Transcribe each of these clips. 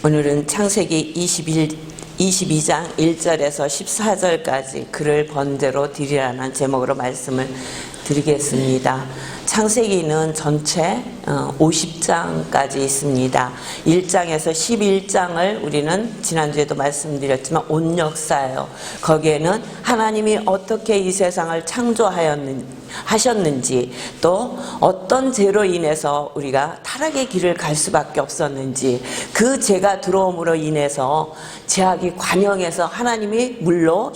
오늘은 창세기 22장 1절에서 14절까지 그를 번제로 드리라는 제목으로 말씀을 드리겠습니다. 창세기는 전체 50장까지 있습니다. 1장에서 11장을 우리는 지난주에도 말씀드렸지만 온 역사예요. 거기에는 하나님이 어떻게 이 세상을 창조하셨는지, 또 어떤 죄로 인해서 우리가 타락의 길을 갈 수밖에 없었는지, 그 죄가 들어옴으로 인해서 죄악이 관영해서 하나님이 물로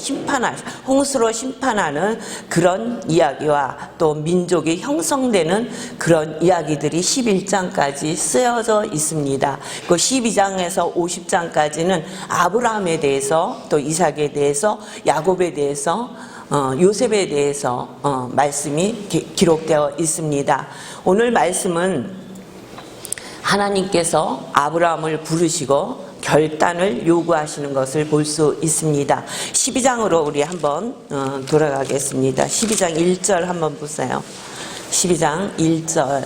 홍수로 심판하는 그런 이야기와 또 민족이 형성되는 그런 이야기들이 11장까지 쓰여져 있습니다. 그 12장에서 50장까지는 아브라함에 대해서, 또 이삭에 대해서, 야곱에 대해서, 요셉에 대해서 말씀이 기록되어 있습니다. 오늘 말씀은 하나님께서 아브라함을 부르시고 결단을 요구하시는 것을 볼 수 있습니다. 12장으로 우리 한번 돌아가겠습니다. 12장 1절 한번 보세요. 12장 1절.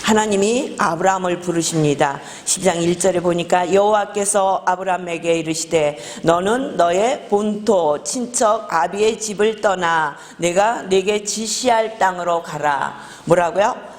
하나님이 아브라함을 부르십니다. 12장 1절에 보니까 여호와께서 아브라함에게 이르시되 너는 너의 본토 친척 아비의 집을 떠나 내가 네게 지시할 땅으로 가라. 뭐라고요?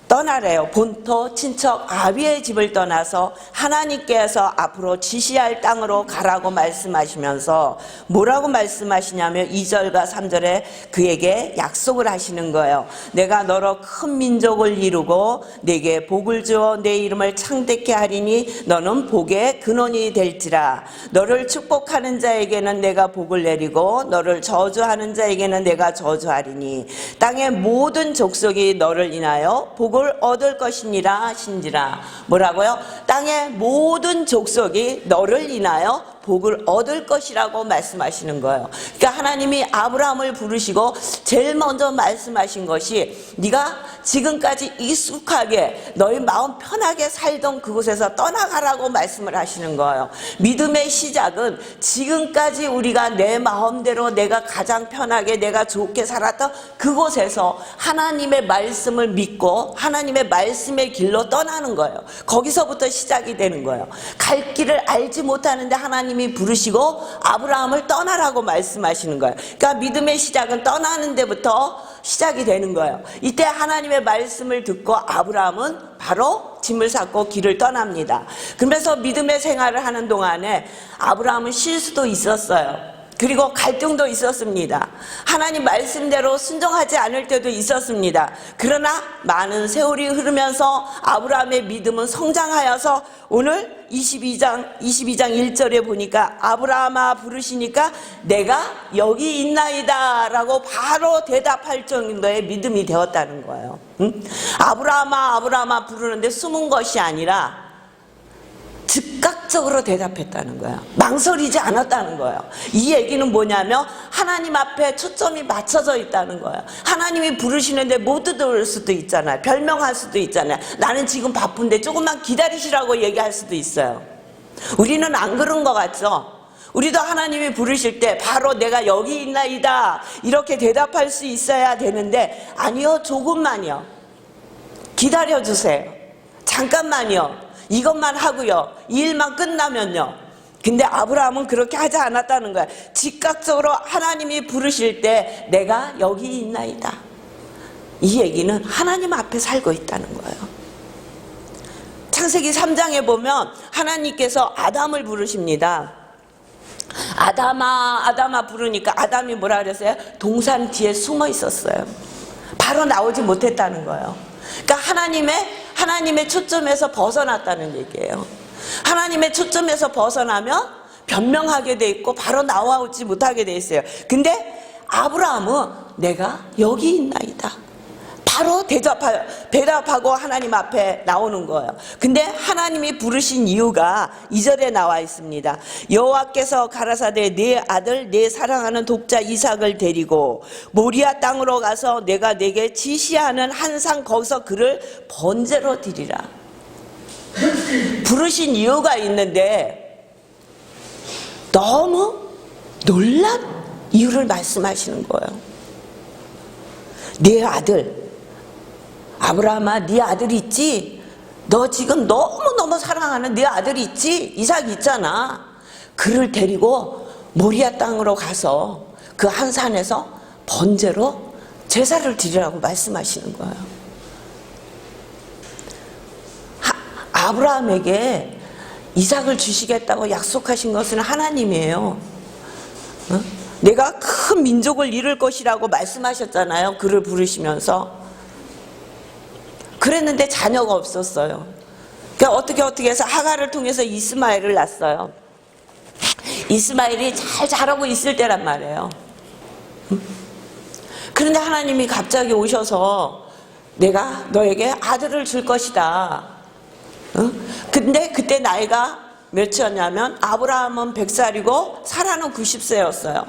떠나래요. 본토 친척 아비의 집을 떠나서 하나님께서 앞으로 지시할 땅으로 가라고 말씀하시면서 뭐라고 말씀하시냐면 2절과 3절에 그에게 약속을 하시는 거예요. 내가 너로 큰 민족을 이루고 네게 복을 주어 내 이름을 창대케 하리니 너는 복의 근원이 될지라. 너를 축복하는 자에게는 내가 복을 내리고 너를 저주하는 자에게는 내가 저주하리니 땅의 모든 족속이 너를 인하여 복을 얻을 것이니라 하신지라. 뭐라고요? 땅의 모든 족속이 너를 인하여 복을 얻을 것이라고 말씀하시는 거예요. 그러니까 하나님이 아브라함을 부르시고 제일 먼저 말씀하신 것이 네가 지금까지 익숙하게 너희 마음 편하게 살던 그곳에서 떠나가라고 말씀을 하시는 거예요. 믿음의 시작은 지금까지 우리가 내 마음대로 내가 가장 편하게 내가 좋게 살았던 그곳에서 하나님의 말씀을 믿고 하나님의 말씀의 길로 떠나는 거예요. 거기서부터 시작이 되는 거예요. 갈 길을 알지 못하는데 하나님이 부르시고 아브라함을 떠나라고 말씀하시는 거예요. 그러니까 믿음의 시작은 떠나는 데부터 시작이 되는 거예요. 이때 하나님의 말씀을 듣고 아브라함은 바로 짐을 싣고 길을 떠납니다. 그러면서 믿음의 생활을 하는 동안에 아브라함은 실수도 있었어요. 그리고 갈등도 있었습니다. 하나님 말씀대로 순종하지 않을 때도 있었습니다. 그러나 많은 세월이 흐르면서 아브라함의 믿음은 성장하여서 오늘 22장 1절에 보니까 아브라함아 부르시니까 내가 여기 있나이다 라고 바로 대답할 정도의 믿음이 되었다는 거예요. 아브라함아 부르는데 숨은 것이 아니라 즉각적으로 대답했다는 거예요. 망설이지 않았다는 거예요. 이 얘기는 뭐냐면 하나님 앞에 초점이 맞춰져 있다는 거예요. 하나님이 부르시는데 못 들을 수도 있잖아요. 별명할 수도 있잖아요. 나는 지금 바쁜데 조금만 기다리시라고 얘기할 수도 있어요. 우리는 안 그런 것 같죠? 우리도 하나님이 부르실 때 바로 내가 여기 있나이다 이렇게 대답할 수 있어야 되는데 아니요, 조금만요. 기다려주세요. 잠깐만요. 이것만 하고요. 이 일만 끝나면요. 근데 아브라함은 그렇게 하지 않았다는 거야. 즉각적으로 하나님이 부르실 때 내가 여기 있나이다. 이 얘기는 하나님 앞에 살고 있다는 거예요. 창세기 3장에 보면 하나님께서 아담을 부르십니다. 아담아 부르니까 아담이 뭐라 그랬어요? 동산 뒤에 숨어 있었어요. 바로 나오지 못했다는 거예요. 그러니까 하나님의 초점에서 벗어났다는 얘기예요. 하나님의 초점에서 벗어나면 변명하게 돼 있고 바로 나오지 못하게 돼 있어요. 근데 아브라함은 내가 여기 있나이다. 바로 대답하고 하나님 앞에 나오는 거예요. 근데 하나님이 부르신 이유가 2절에 나와 있습니다. 여호와께서 가라사대 네 아들 네 사랑하는 독자 이삭을 데리고 모리아 땅으로 가서 내가 네게 지시하는 한 산 거기서 그를 번제로 드리라. 부르신 이유가 있는데 너무 놀란 이유를 말씀하시는 거예요. 네 아들 아브라함아 네 아들 있지? 너 지금 너무너무 사랑하는 네 아들이 있지? 이삭 있잖아. 그를 데리고 모리아 땅으로 가서 그 한 산에서 번제로 제사를 드리라고 말씀하시는 거예요. 아브라함에게 이삭을 주시겠다고 약속하신 것은 하나님이에요. 어? 내가 큰 민족을 이룰 것이라고 말씀하셨잖아요. 그를 부르시면서. 그랬는데 자녀가 없었어요. 그러니까 어떻게 해서 하갈을 통해서 이스마엘을 낳았어요. 이스마엘이 잘 자라고 있을 때란 말이에요. 그런데 하나님이 갑자기 오셔서 내가 너에게 아들을 줄 것이다. 근데 그때 나이가 몇이었냐면 아브라함은 100살이고 사라는 90세였어요.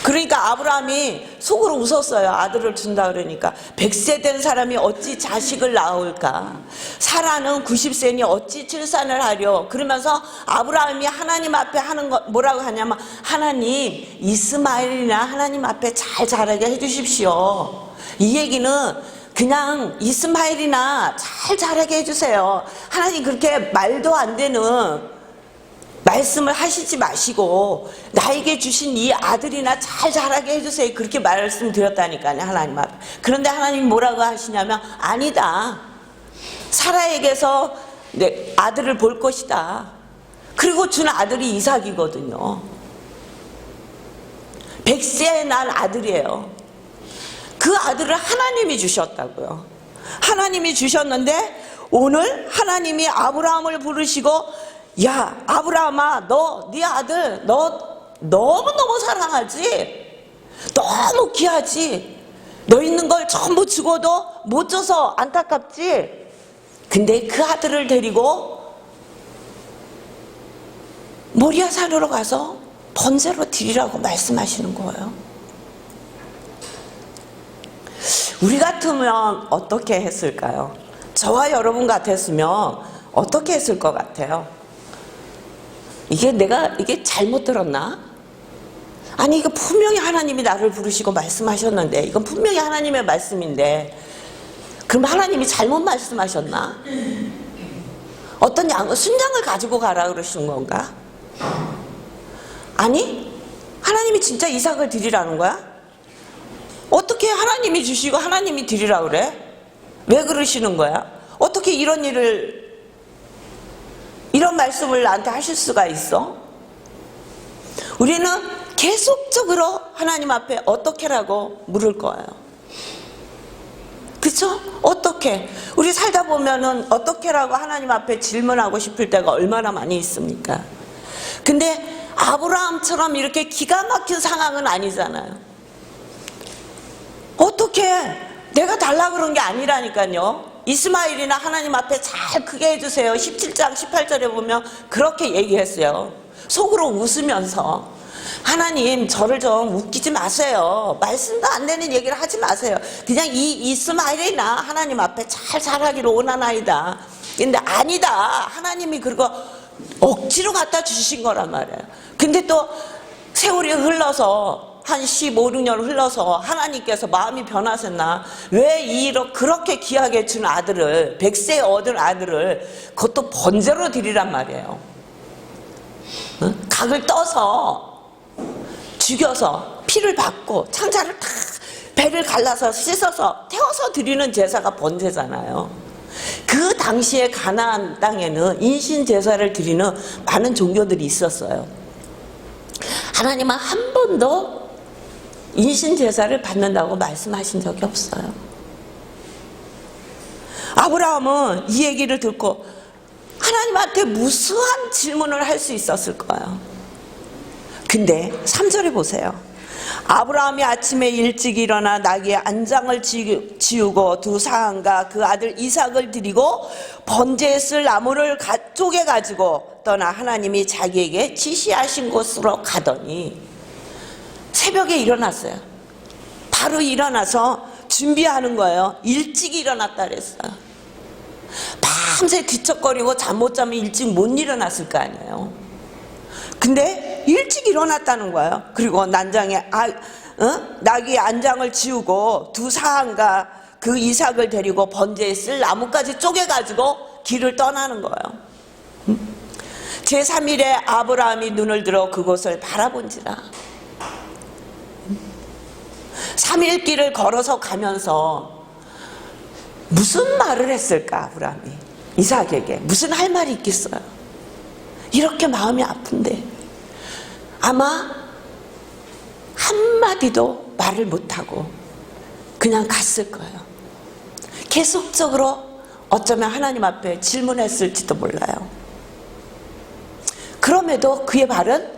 그러니까 아브라함이 속으로 웃었어요. 아들을 준다 그러니까. 100세 된 사람이 어찌 자식을 낳을까? 사라는 90세니 어찌 출산을 하려? 그러면서 아브라함이 하나님 앞에 하는 거 뭐라고 하냐면 하나님 이스마엘이나 하나님 앞에 잘 자라게 해주십시오. 이 얘기는 그냥 이스마엘이나 잘 자라게 해주세요. 하나님 그렇게 말도 안 되는 말씀을 하시지 마시고 나에게 주신 이 아들이나 잘 자라게 해주세요. 그렇게 말씀드렸다니까요. 하나님 앞에. 그런데 하나님 뭐라고 하시냐면 아니다. 사라에게서 내 아들을 볼 것이다. 그리고 준 아들이 이삭이거든요. 100세에 난 아들이에요. 그 아들을 하나님이 주셨다고요. 하나님이 주셨는데 오늘 하나님이 아브라함을 부르시고 야 아브라함아 너 네 아들 너 너무너무 사랑하지? 너무 귀하지? 너 있는 걸 전부 주고도 못 줘서 안타깝지? 근데 그 아들을 데리고 모리아 산으로 가서 번제로 드리라고 말씀하시는 거예요. 우리 같으면 어떻게 했을까요? 저와 여러분 같았으면 어떻게 했을 것 같아요? 이게 잘못 들었나? 아니 이거 분명히 하나님이 나를 부르시고 말씀하셨는데 이건 분명히 하나님의 말씀인데 그럼 하나님이 잘못 말씀하셨나? 어떤 순장을 가지고 가라 그러시는 건가? 아니 하나님이 진짜 이삭을 드리라는 거야? 어떻게 하나님이 주시고 하나님이 드리라 그래? 왜 그러시는 거야? 어떻게 이런 말씀을 나한테 하실 수가 있어? 우리는 계속적으로 하나님 앞에 어떻게라고 물을 거예요. 그쵸? 어떻게? 우리 살다 보면은 어떻게라고 하나님 앞에 질문하고 싶을 때가 얼마나 많이 있습니까? 근데 아브라함처럼 이렇게 기가 막힌 상황은 아니잖아요. 어떻게? 내가 달라 그런 게 아니라니까요. 이스마엘이나 하나님 앞에 잘 크게 해주세요. 17장 18절에 보면 그렇게 얘기했어요. 속으로 웃으면서 하나님 저를 좀 웃기지 마세요. 말씀도 안 되는 얘기를 하지 마세요. 그냥 이 이스마엘이나 하나님 앞에 잘 자라기를 원하나이다. 근데 아니다. 하나님이 그거 억지로 갖다 주신 거란 말이에요. 근데 또 세월이 흘러서 한 15, 16년 흘러서 하나님께서 마음이 변하셨나? 왜 그렇게 귀하게 준 아들을 100세에 얻은 아들을 그것도 번제로 드리란 말이에요. 응? 각을 떠서 죽여서 피를 받고 창자를 다 배를 갈라서 씻어서 태워서 드리는 제사가 번제잖아요. 그 당시에 가나안 땅에는 인신 제사를 드리는 많은 종교들이 있었어요. 하나님은 한 번도 인신 제사를 받는다고 말씀하신 적이 없어요. 아브라함은 이 얘기를 듣고 하나님한테 무수한 질문을 할 수 있었을 거예요. 근데 3절에 보세요. 아브라함이 아침에 일찍 일어나 나귀의 안장을 지우고 두 사람과 그 아들 이삭을 드리고 번제에 쓸 나무를 쪼개 가지고 떠나 하나님이 자기에게 지시하신 곳으로 가더니 새벽에 일어났어요. 바로 일어나서 준비하는 거예요. 일찍 일어났다 그랬어요. 밤새 뒤척거리고 잠 못 자면 일찍 못 일어났을 거 아니에요. 근데 일찍 일어났다는 거예요. 그리고 나귀의 안장을 지우고 두 사람과 그 이삭을 데리고 번제에 쓸 나무까지 쪼개가지고 길을 떠나는 거예요. 제3일에 아브라함이 눈을 들어 그곳을 바라본지라. 3일 길을 걸어서 가면서 무슨 말을 했을까? 아브라함이 이삭에게 무슨 할 말이 있겠어요? 이렇게 마음이 아픈데 아마 한마디도 말을 못하고 그냥 갔을 거예요. 계속적으로 어쩌면 하나님 앞에 질문했을지도 몰라요. 그럼에도 그의 발은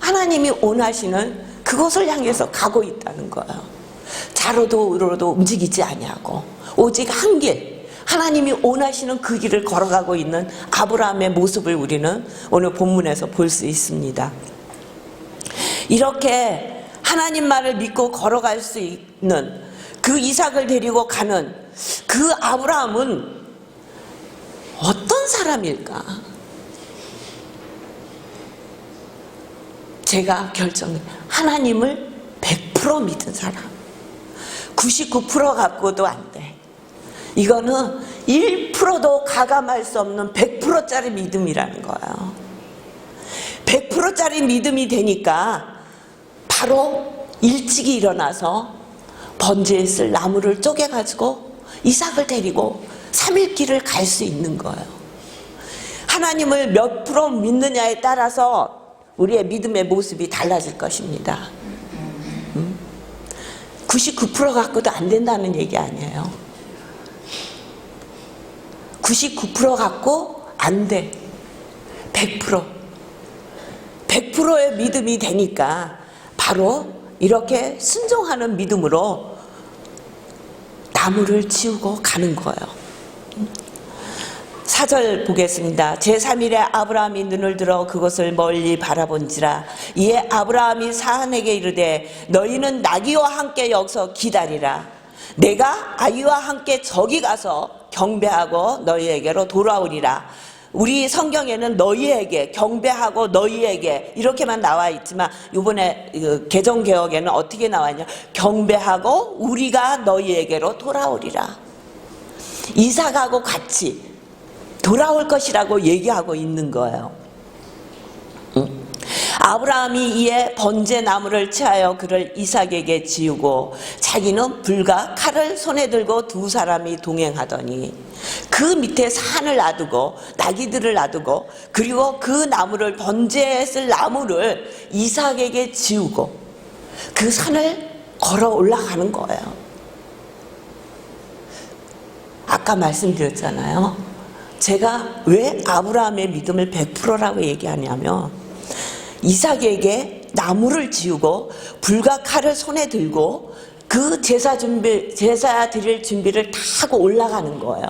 하나님이 원하시는 그곳을 향해서 가고 있다는 거예요. 좌로도 우로도 움직이지 아니하고 오직 한 길, 하나님이 원하시는 그 길을 걸어가고 있는 아브라함의 모습을 우리는 오늘 본문에서 볼 수 있습니다. 이렇게 하나님 말을 믿고 걸어갈 수 있는 그 이삭을 데리고 가는 그 아브라함은 어떤 사람일까? 제가 결정해. 하나님을 100% 믿은 사람. 99% 갖고도 안 돼. 이거는 1%도 가감할 수 없는 100%짜리 믿음이라는 거예요. 100%짜리 믿음이 되니까 바로 일찍이 일어나서 번제에 쓸 나무를 쪼개가지고 이삭을 데리고 3일 길을 갈 수 있는 거예요. 하나님을 몇 프로 믿느냐에 따라서 우리의 믿음의 모습이 달라질 것입니다. 99% 갖고도 안 된다는 얘기 아니에요. 99% 갖고 안 돼. 100%. 100%의 믿음이 되니까 바로 이렇게 순종하는 믿음으로 나무를 지우고 가는 거예요. 4절 보겠습니다. 제3일에 아브라함이 눈을 들어 그것을 멀리 바라본지라. 이에 아브라함이 사한에게 이르되 너희는 나귀와 함께 여기서 기다리라. 내가 아이와 함께 저기 가서 경배하고 너희에게로 돌아오리라. 우리 성경에는 너희에게, 경배하고 너희에게 이렇게만 나와 있지만 이번에 개정개혁에는 어떻게 나와 있냐, 경배하고 우리가 너희에게로 돌아오리라. 이삭하고 같이 돌아올 것이라고 얘기하고 있는 거예요. 아브라함이 이에 번제 나무를 취하여 그를 이삭에게 지우고 자기는 불과 칼을 손에 들고 두 사람이 동행하더니 그 밑에 산을 놔두고 나귀들을 놔두고 그리고 그 나무를 번제에 쓸 나무를 이삭에게 지우고 그 산을 걸어 올라가는 거예요. 아까 말씀드렸잖아요. 제가 왜 아브라함의 믿음을 100%라고 얘기하냐면 이삭에게 나무를 지우고 불과 칼을 손에 들고 그 제사 드릴 준비를 다 하고 올라가는 거예요.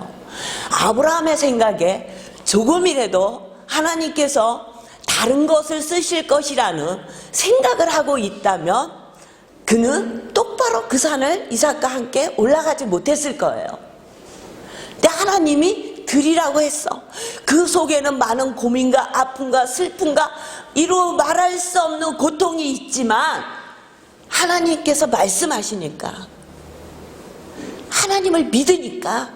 아브라함의 생각에 조금이라도 하나님께서 다른 것을 쓰실 것이라는 생각을 하고 있다면 그는 똑바로 그 산을 이삭과 함께 올라가지 못했을 거예요. 근데 하나님이 드리라고 했어. 그 속에는 많은 고민과 아픔과 슬픔과 이루 말할 수 없는 고통이 있지만 하나님께서 말씀하시니까, 하나님을 믿으니까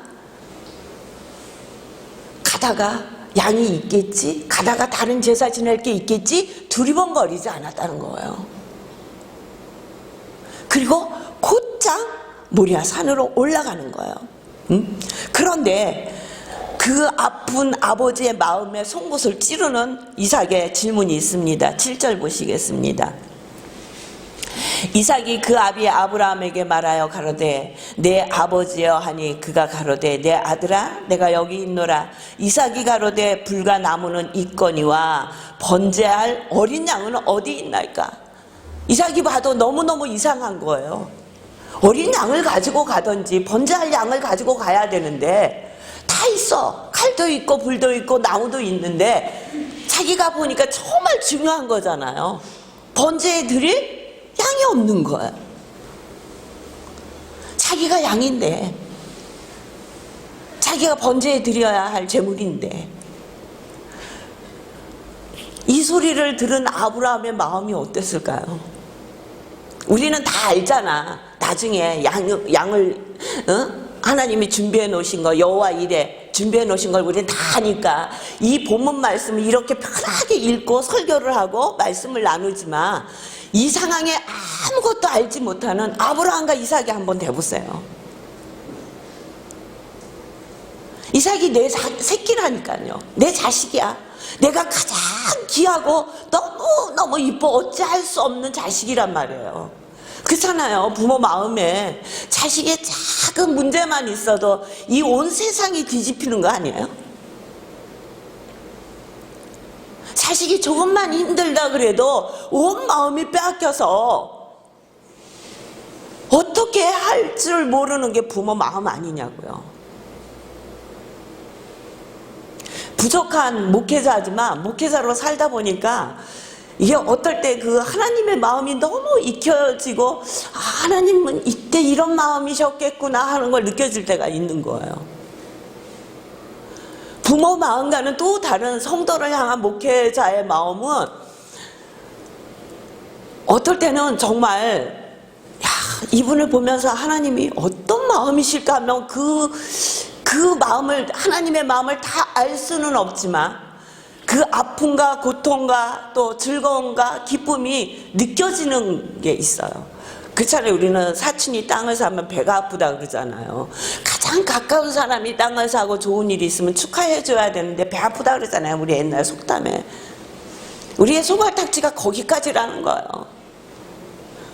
가다가 양이 있겠지, 가다가 다른 제사 지낼 게 있겠지 두리번거리지 않았다는 거예요. 그리고 곧장 모리아 산으로 올라가는 거예요. 그런데 그 아픈 아버지의 마음에 송곳을 찌르는 이삭의 질문이 있습니다. 7절 보시겠습니다. 이삭이 그 아비 아브라함에게 말하여 가로되 내 아버지여 하니 그가 가로되 내 아들아 내가 여기 있노라. 이삭이 가로되 불과 나무는 있거니와 번제할 어린 양은 어디 있나이까. 이삭이 봐도 너무너무 이상한 거예요. 어린 양을 가지고 가든지 번제할 양을 가지고 가야 되는데 다 있어. 칼도 있고 불도 있고 나무도 있는데 자기가 보니까 정말 중요한 거잖아요. 번제에 드릴 양이 없는 거예요. 자기가 양인데, 자기가 번제에 드려야 할 제물인데, 이 소리를 들은 아브라함의 마음이 어땠을까요? 우리는 다 알잖아. 나중에 양을 하나님이 준비해 놓으신 거 여호와 이레 준비해 놓으신 걸 우리는 다 아니까 이 본문 말씀을 이렇게 편하게 읽고 설교를 하고 말씀을 나누지만 이 상황에 아무것도 알지 못하는 아브라함과 이삭이 한번 대보세요. 이삭이 내 새끼라니까요. 내 자식이야. 내가 가장 귀하고 너무너무 이뻐 어찌할 수 없는 자식이란 말이에요. 그렇잖아요. 부모 마음에 자식의 작은 문제만 있어도 이 온 세상이 뒤집히는 거 아니에요? 자식이 조금만 힘들다 그래도 온 마음이 빼앗겨서 어떻게 할 줄 모르는 게 부모 마음 아니냐고요. 부족한 목회자지만 목회자로 살다 보니까 이게 어떨 때 그 하나님의 마음이 너무 익혀지고 하나님은 이때 이런 마음이셨겠구나 하는 걸 느껴질 때가 있는 거예요. 부모 마음과는 또 다른 성도를 향한 목회자의 마음은 어떨 때는 정말 이분을 보면서 하나님이 어떤 마음이실까 하면 그 마음을 하나님의 마음을 다 알 수는 없지만 그 아픔과 고통과 또 즐거움과 기쁨이 느껴지는 게 있어요. 그렇잖아요. 우리는 사촌이 땅을 사면 배가 아프다 그러잖아요. 가장 가까운 사람이 땅을 사고 좋은 일이 있으면 축하해 줘야 되는데 배 아프다 그러잖아요. 우리 옛날 속담에. 우리의 소말딱지가 거기까지라는 거예요.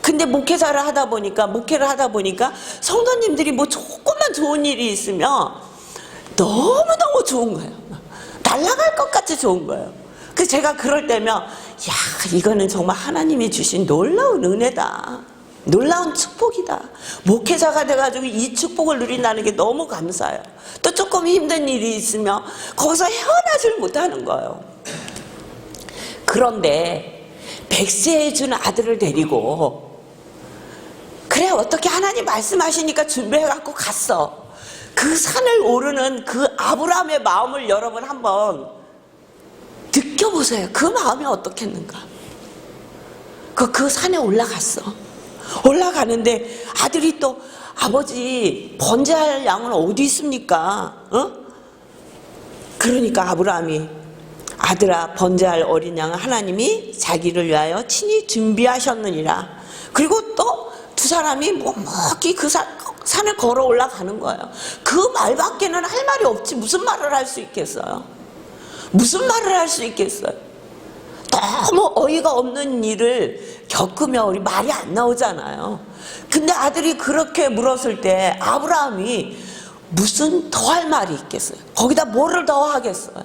근데 목회를 하다 보니까 성도님들이 뭐 조금만 좋은 일이 있으면 너무너무 좋은 거예요. 날아갈 것 같이 좋은 거예요. 그래서 제가 그럴 때면 이거는 정말 하나님이 주신 놀라운 은혜다. 놀라운 축복이다. 목회자가 돼가지고 이 축복을 누린다는 게 너무 감사해요. 또 조금 힘든 일이 있으면 거기서 헤어나질 못하는 거예요. 그런데 백세에 준 아들을 데리고 그래 어떻게 하나님 말씀하시니까 준비해갖고 갔어. 그 산을 오르는 그 아브라함의 마음을 여러분 한번 느껴보세요. 그 마음이 어떻겠는가. 그 산에 올라갔어. 올라가는데 아들이 또 아버지 번제할 양은 어디 있습니까? 그러니까 아브라함이 아들아 번제할 어린 양은 하나님이 자기를 위하여 친히 준비하셨느니라. 그리고 또 두 사람이 묵묵히 그 산을 걸어 올라가는 거예요. 그 말밖에는 할 말이 없지. 무슨 말을 할 수 있겠어요? 무슨 말을 할 수 있겠어요? 너무 어이가 없는 일을 겪으면 우리 말이 안 나오잖아요. 근데 아들이 그렇게 물었을 때 아브라함이 무슨 더 할 말이 있겠어요? 거기다 뭐를 더 하겠어요?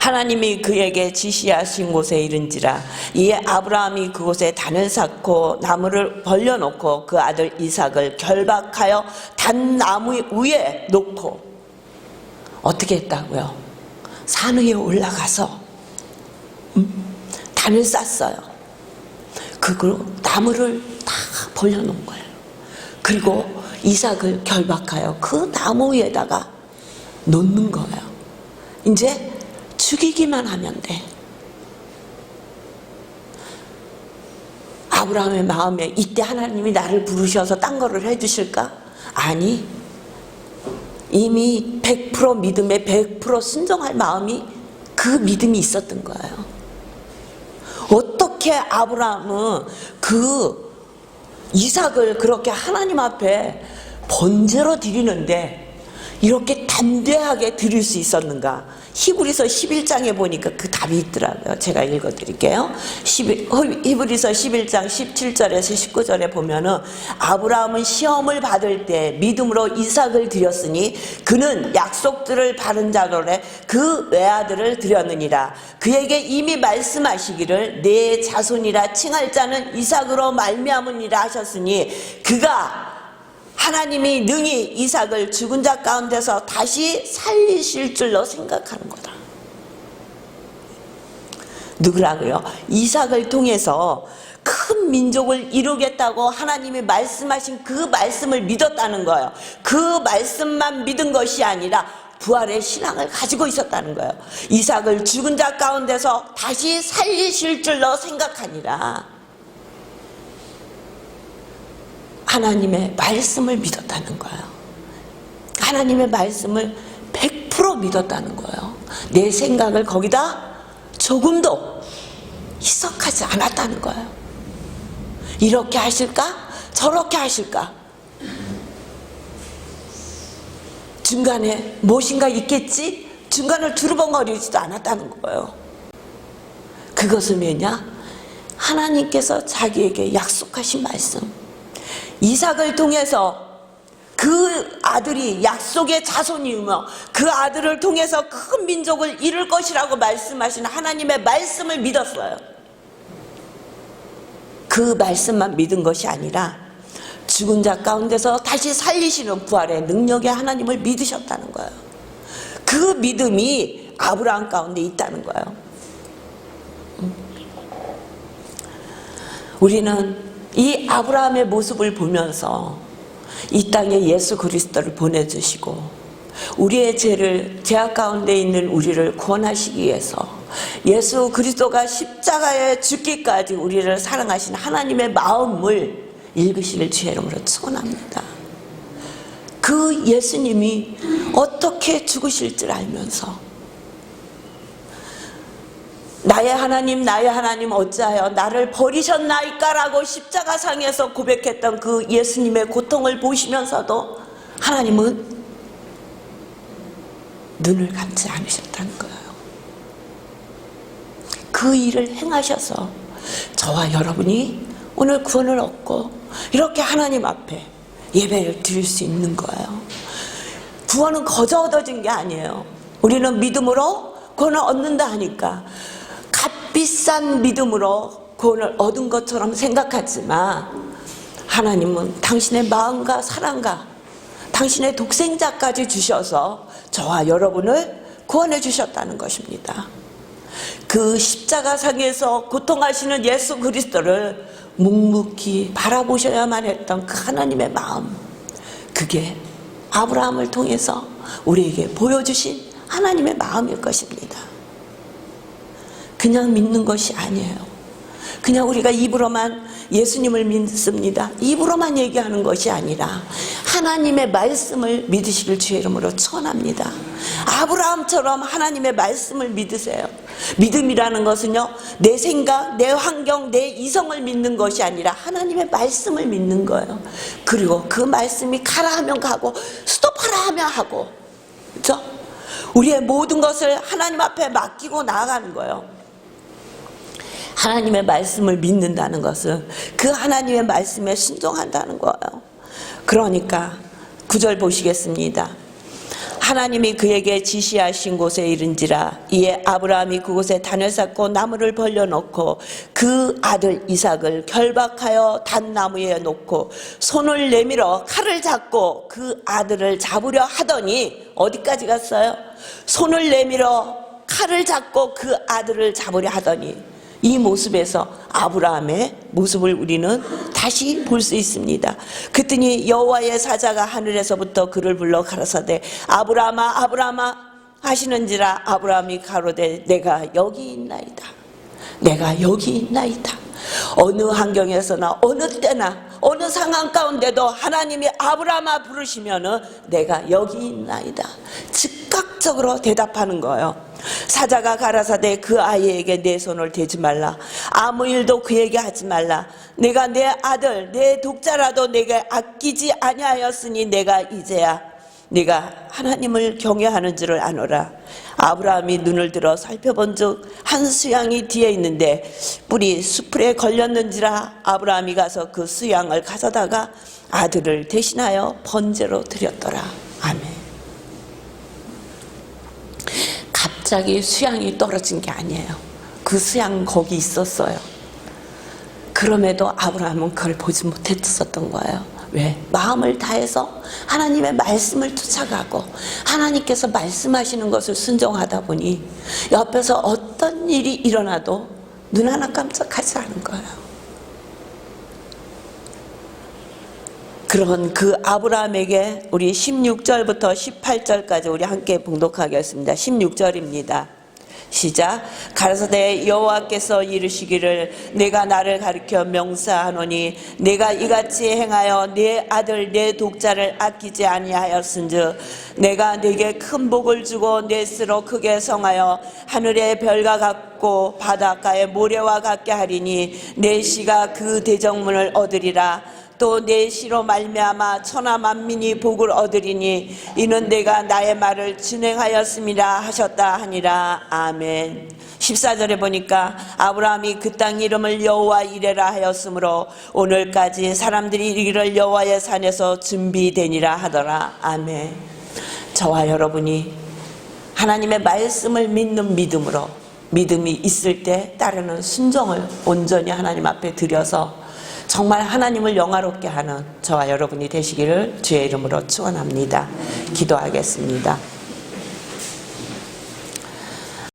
하나님이 그에게 지시하신 곳에 이른지라 이에 아브라함이 그곳에 단을 쌓고 나무를 벌려놓고 그 아들 이삭을 결박하여 단나무 위에 놓고 어떻게 했다고요? 산 위에 올라가서 단을 쌌어요. 그리고 나무를 다 벌려놓은 거예요. 그리고 이삭을 결박하여 그 나무 위에다가 놓는 거예요. 이제 죽이기만 하면 돼. 아브라함의 마음에 이때 하나님이 나를 부르셔서 딴 거를 해주실까? 아니, 이미 100% 믿음에 100% 순종할 마음이 그 믿음이 있었던 거예요. 어떻게 아브라함은 그 이삭을 그렇게 하나님 앞에 번제로 드리는데 이렇게 담대하게 드릴 수 있었는가? 히브리서 11장에 보니까 그 답이 있더라고요. 제가 읽어드릴게요. 히브리서 11장 17절에서 19절에 보면은 아브라함은 시험을 받을 때 믿음으로 이삭을 드렸으니 그는 약속들을 받은 자로래 그 외아들을 드렸느니라. 그에게 이미 말씀하시기를 내 자손이라 칭할 자는 이삭으로 말미암으니라 하셨으니 그가 하나님이 능히 이삭을 죽은 자 가운데서 다시 살리실 줄로 생각하는 거다. 누구라고요? 이삭을 통해서 큰 민족을 이루겠다고 하나님이 말씀하신 그 말씀을 믿었다는 거예요. 그 말씀만 믿은 것이 아니라 부활의 신앙을 가지고 있었다는 거예요. 이삭을 죽은 자 가운데서 다시 살리실 줄로 생각하니라. 하나님의 말씀을 믿었다는 거예요. 하나님의 말씀을 100% 믿었다는 거예요. 내 생각을 거기다 조금도 희석하지 않았다는 거예요. 이렇게 하실까? 저렇게 하실까? 중간에 무엇인가 있겠지? 중간을 두루벙거리지도 않았다는 거예요. 그것은 왜냐? 하나님께서 자기에게 약속하신 말씀, 이삭을 통해서 그 아들이 약속의 자손이며 그 아들을 통해서 큰 민족을 이룰 것이라고 말씀하신 하나님의 말씀을 믿었어요. 그 말씀만 믿은 것이 아니라 죽은 자 가운데서 다시 살리시는 부활의 능력의 하나님을 믿으셨다는 거예요. 그 믿음이 아브라함 가운데 있다는 거예요. 우리는 이 아브라함의 모습을 보면서 이 땅에 예수 그리스도를 보내주시고 우리의 죄악 가운데 있는 우리를 구원하시기 위해서 예수 그리스도가 십자가에 죽기까지 우리를 사랑하신 하나님의 마음을 읽으실 주의 이름으로 축원합니다. 그 예수님이 어떻게 죽으실 줄 알면서 나의 하나님 어찌하여 나를 버리셨나이까 라고 십자가상에서 고백했던 그 예수님의 고통을 보시면서도 하나님은 눈을 감지 않으셨다는 거예요. 그 일을 행하셔서 저와 여러분이 오늘 구원을 얻고 이렇게 하나님 앞에 예배를 드릴 수 있는 거예요. 구원은 거저 얻어진 게 아니에요. 우리는 믿음으로 구원을 얻는다 하니까 값비싼 믿음으로 구원을 얻은 것처럼 생각하지만 하나님은 당신의 마음과 사랑과 당신의 독생자까지 주셔서 저와 여러분을 구원해 주셨다는 것입니다. 그 십자가상에서 고통하시는 예수 그리스도를 묵묵히 바라보셔야만 했던 그 하나님의 마음, 그게 아브라함을 통해서 우리에게 보여주신 하나님의 마음일 것입니다. 그냥 믿는 것이 아니에요. 그냥 우리가 입으로만 예수님을 믿습니다, 입으로만 얘기하는 것이 아니라 하나님의 말씀을 믿으시길 주의 이름으로 축원합니다. 아브라함처럼 하나님의 말씀을 믿으세요. 믿음이라는 것은요, 내 생각, 내 환경, 내 이성을 믿는 것이 아니라 하나님의 말씀을 믿는 거예요. 그리고 그 말씀이 가라 하면 가고 스톱하라 하면 하고, 그렇죠? 우리의 모든 것을 하나님 앞에 맡기고 나아가는 거예요. 하나님의 말씀을 믿는다는 것은 그 하나님의 말씀에 순종한다는 거예요. 그러니까 9절 보시겠습니다. 하나님이 그에게 지시하신 곳에 이른지라 이에 아브라함이 그곳에 단을 쌓고 나무를 벌려놓고 그 아들 이삭을 결박하여 단나무에 놓고 손을 내밀어 칼을 잡고 그 아들을 잡으려 하더니, 어디까지 갔어요? 손을 내밀어 칼을 잡고 그 아들을 잡으려 하더니, 이 모습에서 아브라함의 모습을 우리는 다시 볼 수 있습니다. 그랬더니 여호와의 사자가 하늘에서부터 그를 불러 가라사대 아브라함아 아브라함아 하시는지라 아브라함이 가로되 내가 여기 있나이다. 내가 여기 있나이다. 어느 환경에서나 어느 때나 어느 상황 가운데도 하나님이 아브라함아 부르시면은 내가 여기 있나이다. 즉각적으로 대답하는 거예요. 사자가 가라사대 그 아이에게 내 손을 대지 말라. 아무 일도 그에게 하지 말라. 내가 내 아들 내 독자라도 내게 아끼지 아니하였으니 내가 이제야 네가 하나님을 경외하는 줄을 아노라. 아브라함이 눈을 들어 살펴본즉 한 수양이 뒤에 있는데 뿔이 수풀에 걸렸는지라 아브라함이 가서 그 수양을 가져다가 아들을 대신하여 번제로 드렸더라. 아멘. 갑자기 수양이 떨어진 게 아니에요. 그 수양 거기 있었어요. 그럼에도 아브라함은 그걸 보지 못했었던 거예요. 왜? 마음을 다해서 하나님의 말씀을 쫓아가고 하나님께서 말씀하시는 것을 순종하다 보니 옆에서 어떤 일이 일어나도 눈 하나 깜짝하지 않은 거예요. 그런 그 아브라함에게 우리 16절부터 18절까지 우리 함께 봉독하겠습니다. 16절입니다. 시작. 가라사대 여호와께서 이르시기를 내가 나를 가리켜 명사하노니 내가 이같이 행하여 내 아들 내 독자를 아끼지 아니하였은즉 내가 네게 큰 복을 주고 내 스스로 크게 성하여 하늘의 별과 같고 바닷가의 모래와 같게 하리니 내 씨가 그 대적문을 얻으리라. 또 내 시로 말미암아 천하 만민이 복을 얻으리니 이는 내가 나의 말을 진행하였음이라 하셨다 하니라. 아멘. 14절에 보니까 아브라함이 그 땅 이름을 여호와 이레라 하였으므로 오늘까지 사람들이 이르기를 여호와의 산에서 준비되니라 하더라. 아멘. 저와 여러분이 하나님의 말씀을 믿는 믿음으로 믿음이 있을 때 따르는 순종을 온전히 하나님 앞에 드려서 정말 하나님을 영화롭게 하는 저와 여러분이 되시기를 주의 이름으로 축원합니다. 기도하겠습니다.